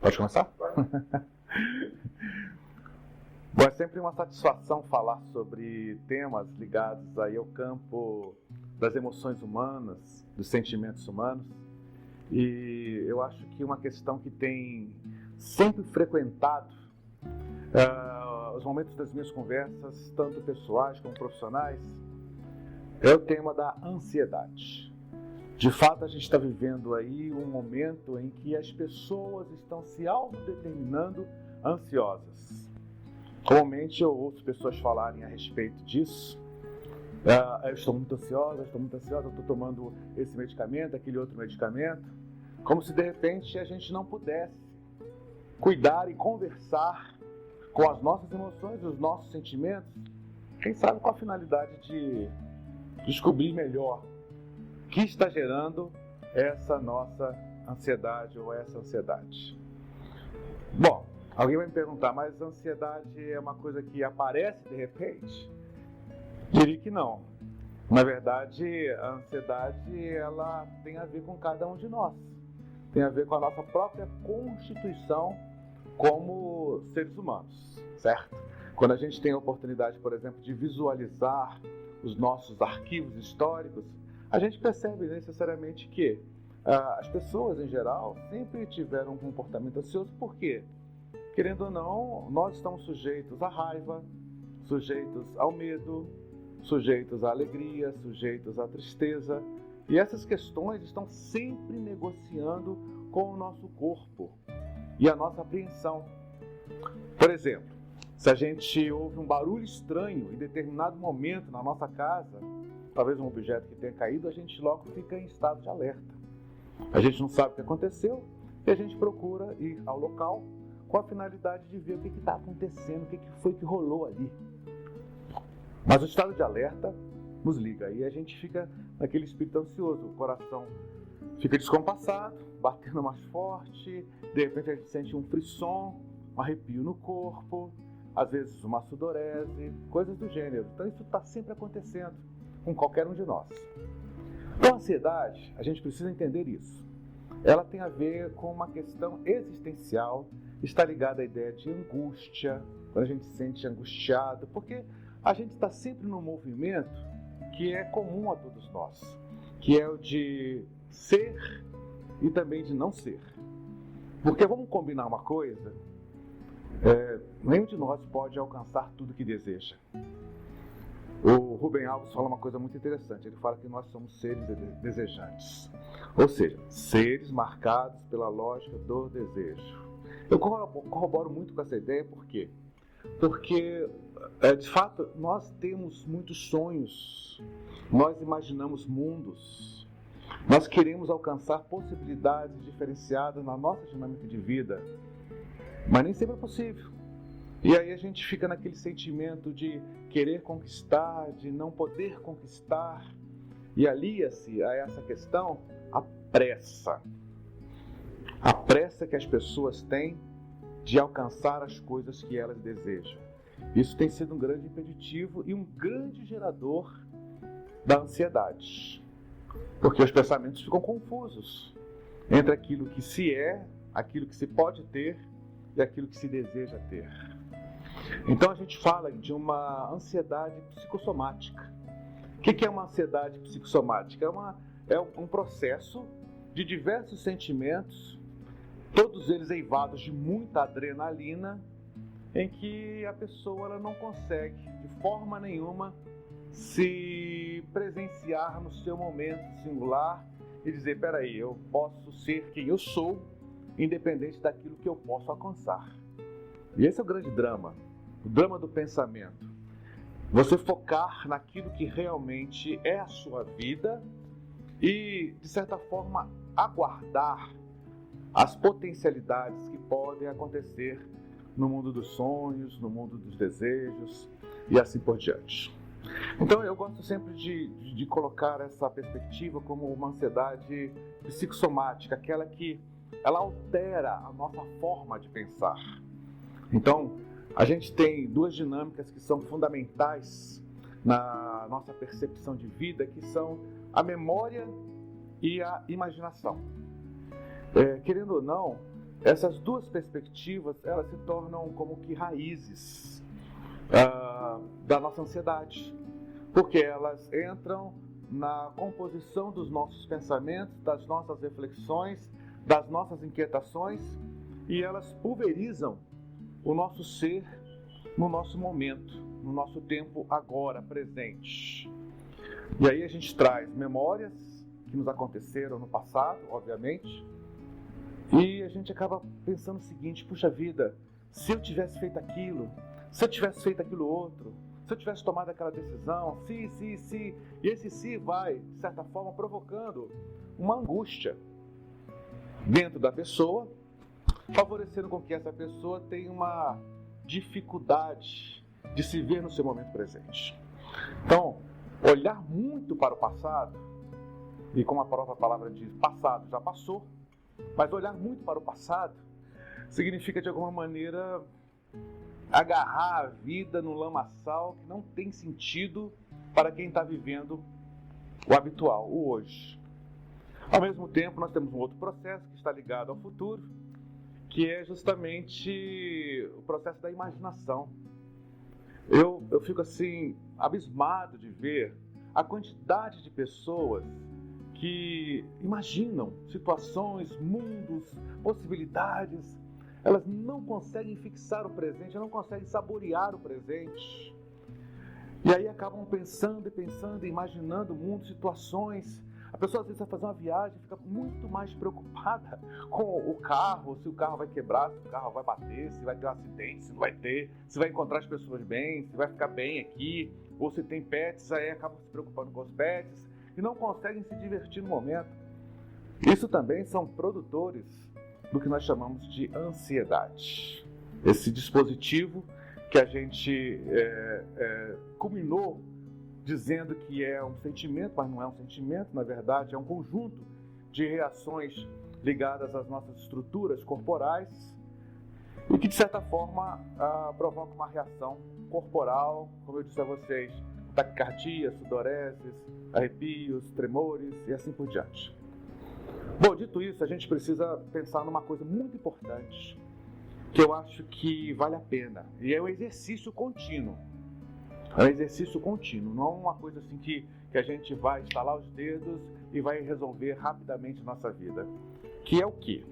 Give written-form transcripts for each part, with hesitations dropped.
Pode começar? Bom, é sempre uma satisfação falar sobre temas ligados aí ao campo das emoções humanas, dos sentimentos humanos. E eu acho que uma questão que tem sempre frequentado os momentos das minhas conversas, tanto pessoais como profissionais, é o tema da ansiedade. De fato, a gente está vivendo aí um momento em que as pessoas estão se autodeterminando ansiosas. Comumente eu ouço pessoas falarem a respeito disso. Eu estou muito ansiosa, eu estou tomando esse medicamento, aquele outro medicamento. Como se de repente a gente não pudesse cuidar e conversar com as nossas emoções, os nossos sentimentos, quem sabe com a finalidade de descobrir melhor o que está gerando essa nossa ansiedade ou essa ansiedade. Bom, alguém vai me perguntar, mas a ansiedade é uma coisa que aparece de repente? Diria que não. Na verdade, a ansiedade ela tem a ver com cada um de nós. Tem a ver com a nossa própria constituição como seres humanos, certo? Quando a gente tem a oportunidade, por exemplo, de visualizar os nossos arquivos históricos, a gente percebe necessariamente que as pessoas, em geral, sempre tiveram um comportamento ansioso. Por quê? Querendo ou não, nós estamos sujeitos à raiva, sujeitos ao medo, sujeitos à alegria, sujeitos à tristeza. E essas questões estão sempre negociando com o nosso corpo e a nossa apreensão. Por exemplo, se a gente ouve um barulho estranho em determinado momento na nossa casa, talvez um objeto que tenha caído, a gente logo fica em estado de alerta. A gente não sabe o que aconteceu e a gente procura ir ao local com a finalidade de ver o que está acontecendo, o que foi que rolou ali. Mas o estado de alerta nos liga e a gente fica naquele espírito ansioso, o coração fica descompassado, batendo mais forte, de repente a gente sente um frisson, um arrepio no corpo, às vezes uma sudorese, coisas do gênero. Então isso está sempre acontecendo com qualquer um de nós. Então a ansiedade, a gente precisa entender isso. Ela tem a ver com uma questão existencial, está ligada à ideia de angústia, quando a gente se sente angustiado, porque a gente está sempre num movimento que é comum a todos nós, que é o de ser e também de não ser. Porque vamos combinar uma coisa, nenhum de nós pode alcançar tudo que deseja. O Rubem Alves fala uma coisa muito interessante, ele fala que nós somos seres desejantes, ou seja, seres marcados pela lógica do desejo. Eu corroboro muito com essa ideia, por quê? Porque, de fato, nós temos muitos sonhos, nós imaginamos mundos, nós queremos alcançar possibilidades diferenciadas na nossa dinâmica de vida, mas nem sempre é possível. E aí a gente fica naquele sentimento de querer conquistar, de não poder conquistar, e alia-se a essa questão a pressa. A pressa que as pessoas têm de alcançar as coisas que elas desejam. Isso tem sido um grande impeditivo e um grande gerador da ansiedade. Porque os pensamentos ficam confusos entre aquilo que se é, aquilo que se pode ter e aquilo que se deseja ter. Então a gente fala de uma ansiedade psicossomática. O que é uma ansiedade psicossomática? É um processo de diversos sentimentos, todos eles eivados de muita adrenalina, em que a pessoa ela não consegue, de forma nenhuma, se presenciar no seu momento singular e dizer, peraí, eu posso ser quem eu sou, independente daquilo que eu posso alcançar. E esse é o grande drama, o drama do pensamento. Você focar naquilo que realmente é a sua vida e, de certa forma, aguardar as potencialidades que podem acontecer no mundo dos sonhos, no mundo dos desejos e assim por diante. Então eu gosto sempre de colocar essa perspectiva como uma ansiedade psicossomática, aquela que ela altera a nossa forma de pensar. Então a gente tem duas dinâmicas que são fundamentais na nossa percepção de vida, que são a memória e a imaginação. Querendo ou não, essas duas perspectivas, elas se tornam como que raízes da nossa ansiedade, porque elas entram na composição dos nossos pensamentos, das nossas reflexões, das nossas inquietações, e elas pulverizam o nosso ser no nosso momento, no nosso tempo agora, presente. E aí a gente traz memórias que nos aconteceram no passado, obviamente, e a gente acaba pensando o seguinte: puxa vida, se eu tivesse feito aquilo, se eu tivesse feito aquilo outro, se eu tivesse tomado aquela decisão, se, e esse se vai, de certa forma, provocando uma angústia dentro da pessoa, favorecendo com que essa pessoa tenha uma dificuldade de se ver no seu momento presente. Então, olhar muito para o passado, e como a própria palavra diz, passado já passou, mas olhar muito para o passado significa, de alguma maneira, agarrar a vida no lamaçal que não tem sentido para quem está vivendo o habitual, o hoje. Ao mesmo tempo, nós temos um outro processo que está ligado ao futuro, que é justamente o processo da imaginação. Eu fico assim, abismado de ver a quantidade de pessoas que imaginam situações, mundos, possibilidades. Elas não conseguem fixar o presente, não conseguem saborear o presente. E aí acabam pensando, imaginando o mundo, situações. A pessoa às vezes vai fazer uma viagem, fica muito mais preocupada com o carro, se o carro vai quebrar, se o carro vai bater, se vai ter um acidente, se não vai ter, se vai encontrar as pessoas bem, se vai ficar bem aqui, ou se tem pets, aí acabam se preocupando com os pets e não conseguem se divertir no momento. Isso também são produtores do que nós chamamos de ansiedade. Esse dispositivo que a gente culminou dizendo que é um sentimento, mas não é um sentimento, na verdade é um conjunto de reações ligadas às nossas estruturas corporais e que, de certa forma, provoca uma reação corporal, como eu disse a vocês, taquicardia, sudoreses, arrepios, tremores e assim por diante. Bom, dito isso, a gente precisa pensar numa coisa muito importante, que eu acho que vale a pena, e é o exercício contínuo. É um exercício contínuo, não é uma coisa assim que a gente vai estalar os dedos e vai resolver rapidamente nossa vida. Que é o quê?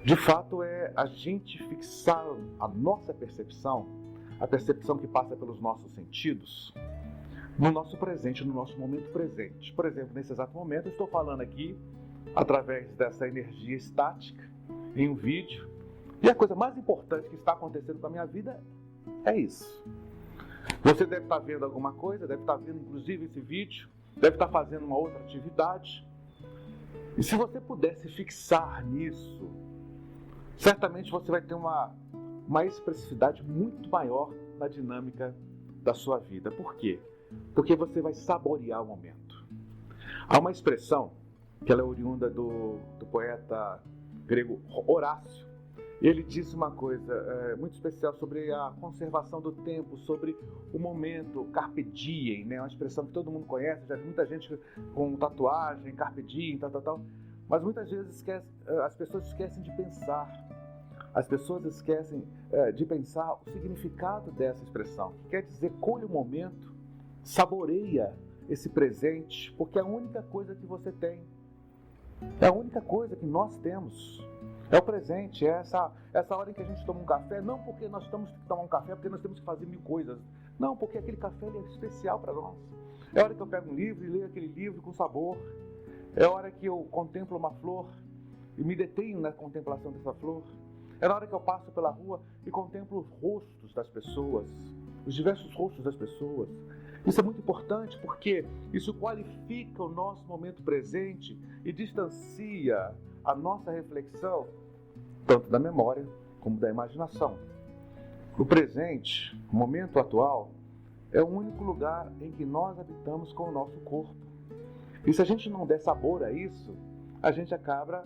De fato, é a gente fixar a nossa percepção, a percepção que passa pelos nossos sentidos, no nosso presente, no nosso momento presente. Por exemplo, nesse exato momento, eu estou falando aqui através dessa energia estática em um vídeo, e a coisa mais importante que está acontecendo com a minha vida é isso. Você deve estar vendo alguma coisa, deve estar vendo inclusive esse vídeo, deve estar fazendo uma outra atividade. E se você pudesse fixar nisso, certamente você vai ter uma expressividade muito maior na dinâmica da sua vida. Por quê? Porque você vai saborear o momento. Há uma expressão que ela é oriunda do poeta grego Horácio. Ele disse uma coisa muito especial sobre a conservação do tempo, sobre o momento, carpe diem, né? Uma expressão que todo mundo conhece, já vi muita gente com tatuagem, carpe diem, tal. Mas muitas vezes as pessoas esquecem de pensar. As pessoas esquecem de pensar o significado dessa expressão. Quer dizer, colhe o momento, saboreia esse presente, porque é a única coisa que você tem. É a única coisa que nós temos. É o presente, é essa hora em que a gente toma um café, não porque nós temos que tomar um café, porque nós temos que fazer 1000 coisas. Não, porque aquele café ele é especial para nós. É a hora que eu pego um livro e leio aquele livro com sabor. É a hora que eu contemplo uma flor e me detenho na contemplação dessa flor. É na hora que eu passo pela rua e contemplo os rostos das pessoas, os diversos rostos das pessoas. Isso é muito importante porque isso qualifica o nosso momento presente e distancia a nossa reflexão, tanto da memória como da imaginação. O presente, o momento atual, é o único lugar em que nós habitamos com o nosso corpo. E se a gente não der sabor a isso, a gente acaba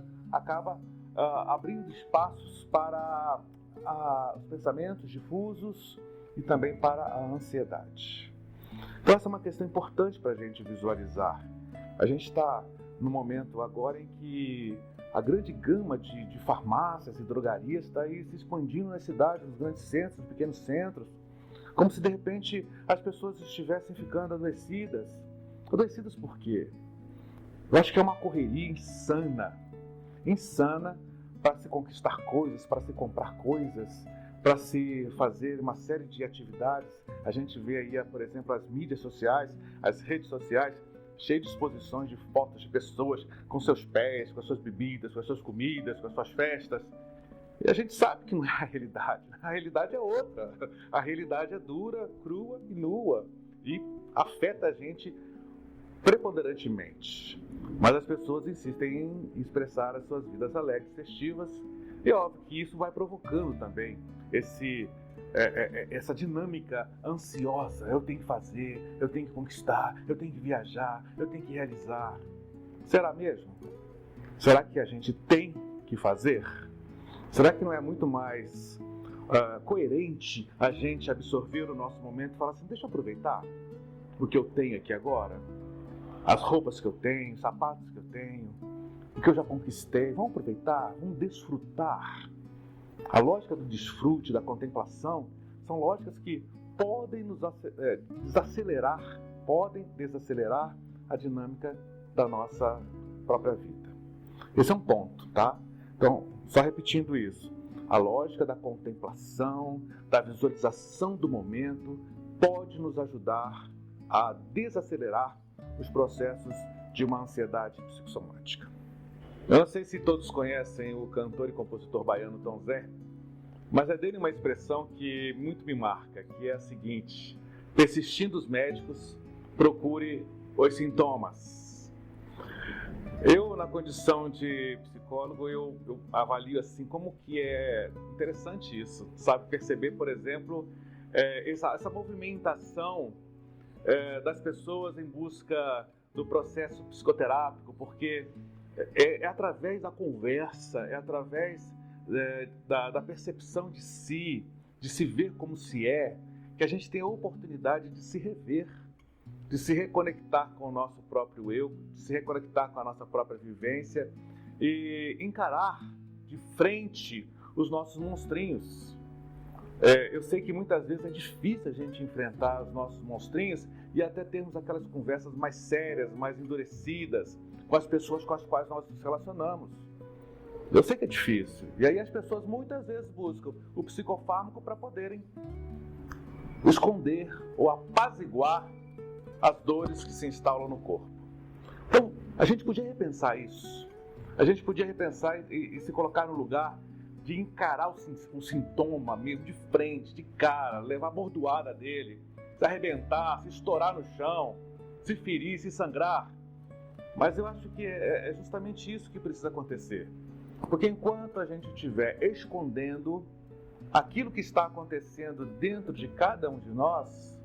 abrindo espaços para os pensamentos difusos e também para a ansiedade. Então essa é uma questão importante para a gente visualizar. A gente está no momento agora em que a grande gama de farmácias e drogarias está aí se expandindo nas cidades, nos grandes centros, nos pequenos centros, como se de repente as pessoas estivessem ficando adoecidas. Adoecidas por quê? Eu acho que é uma correria insana para se conquistar coisas, para se comprar coisas, para se fazer uma série de atividades. A gente vê aí, por exemplo, as mídias sociais, as redes sociais, cheias de exposições de fotos de pessoas com seus pés, com as suas bebidas, com as suas comidas, com as suas festas. E a gente sabe que não é a realidade. A realidade é outra. A realidade é dura, crua e nua. E afeta a gente preponderantemente. Mas as pessoas insistem em expressar as suas vidas alegres, festivas. E é óbvio que isso vai provocando também essa dinâmica ansiosa. Eu tenho que fazer, eu tenho que conquistar, eu tenho que viajar, eu tenho que realizar. Será mesmo? Será que a gente tem que fazer? Será que não é muito mais coerente a gente absorver o nosso momento e falar assim, deixa eu aproveitar o que eu tenho aqui agora? As roupas que eu tenho, os sapatos que eu tenho, o que eu já conquistei, vamos aproveitar, vamos desfrutar. A lógica do desfrute, da contemplação, são lógicas que podem nos desacelerar a dinâmica da nossa própria vida. Esse é um ponto, tá? Então, só repetindo isso, a lógica da contemplação, da visualização do momento, pode nos ajudar a desacelerar os processos de uma ansiedade psicossomática. Eu não sei se todos conhecem o cantor e compositor baiano Tom Zé, mas é dele uma expressão que muito me marca, que é a seguinte: persistindo os médicos, procure os sintomas. Eu, na condição de psicólogo, eu avalio assim como que é interessante isso, sabe? Perceber, por exemplo, essa movimentação das pessoas em busca do processo psicoterápico, porque é através da conversa, é através da percepção de si, de se ver como se é, que a gente tem a oportunidade de se rever, de se reconectar com o nosso próprio eu, de se reconectar com a nossa própria vivência e encarar de frente os nossos monstrinhos. Eu sei que muitas vezes é difícil a gente enfrentar os nossos monstrinhos e até termos aquelas conversas mais sérias, mais endurecidas com as pessoas com as quais nós nos relacionamos. Eu sei que é difícil. E aí as pessoas muitas vezes buscam o psicofármaco para poderem esconder ou apaziguar as dores que se instalam no corpo. Então, a gente podia repensar isso. A gente podia repensar e se colocar no lugar de encarar o sintoma mesmo de frente, de cara, levar a bordoada dele, se arrebentar, se estourar no chão, se ferir, se sangrar. Mas eu acho que é justamente isso que precisa acontecer. Porque enquanto a gente estiver escondendo aquilo que está acontecendo dentro de cada um de nós,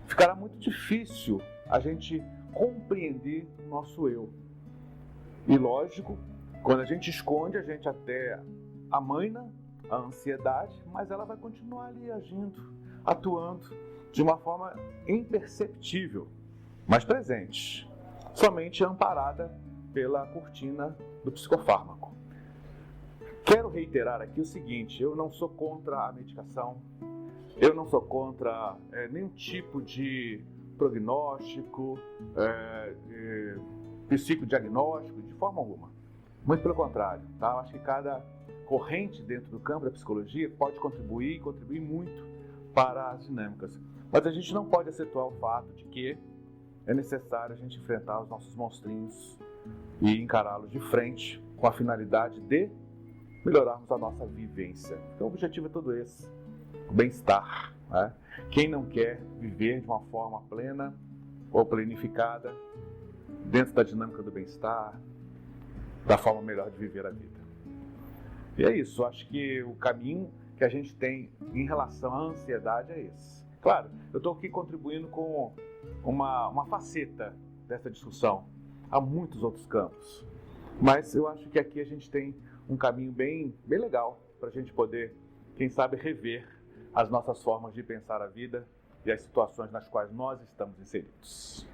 ficará muito difícil a gente compreender o nosso eu. E lógico, quando a gente esconde, a gente até amaina a ansiedade, mas ela vai continuar ali agindo, atuando de uma forma imperceptível, mas presente, somente amparada pela cortina do psicofármaco. Quero reiterar aqui o seguinte: eu não sou contra a medicação, eu não sou contra nenhum tipo de prognóstico, psicodiagnóstico, de forma alguma. Muito pelo contrário, tá? Eu acho que cada corrente dentro do campo da psicologia pode contribuir muito para as dinâmicas. Mas a gente não pode acentuar o fato de que é necessário a gente enfrentar os nossos monstrinhos e encará-los de frente com a finalidade de melhorarmos a nossa vivência. Então o objetivo é todo esse, o bem-estar, né? Quem não quer viver de uma forma plena ou planificada dentro da dinâmica do bem-estar, da forma melhor de viver a vida? E é isso, acho que o caminho que a gente tem em relação à ansiedade é esse. Claro, eu estou aqui contribuindo com uma faceta dessa discussão. Há muitos outros campos, mas eu acho que aqui a gente tem um caminho bem legal para a gente poder, quem sabe, rever as nossas formas de pensar a vida e as situações nas quais nós estamos inseridos.